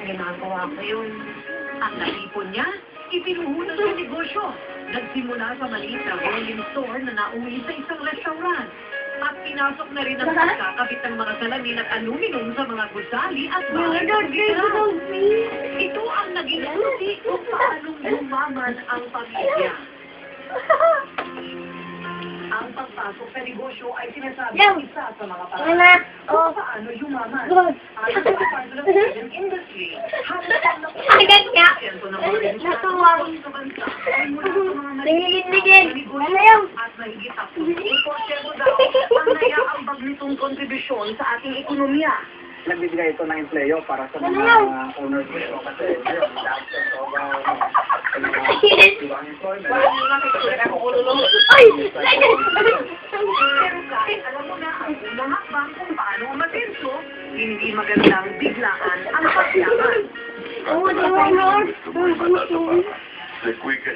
ginagawa ko yun. Ang naipon niya, ipinuhunan sa negosyo. Nagsimula sa maliit na rolling store na nauwi sa isang restaurant. At pinasok na rin ang pagkakabit ng mga salamin at aluminum sa mga gusali at bahay sa pagkakabit. Ito ang naging susi kung paanong yumaman ang pamilya. Ang pagpasok sa negosyo ay sinasabi ng isa sa mga paraan kung paano yumaman. Ayon sa Department of Trade and Industry, halos ang nakuha% ng mga negosyante sa bansa ay mula sa mga maliit na negosyo at mahigit 10% daw ang naiaambag nitong kontribusyon sa ating ekonomiya. Nagbibigay ito ng empleo para sa mga owners nito kasi yun, lahat sa sobrang ibang employment. Pero kahit alam mo na ang unang hakbang kung paano umasenso, hindi magandang biglaan ang pagyaman. The quickest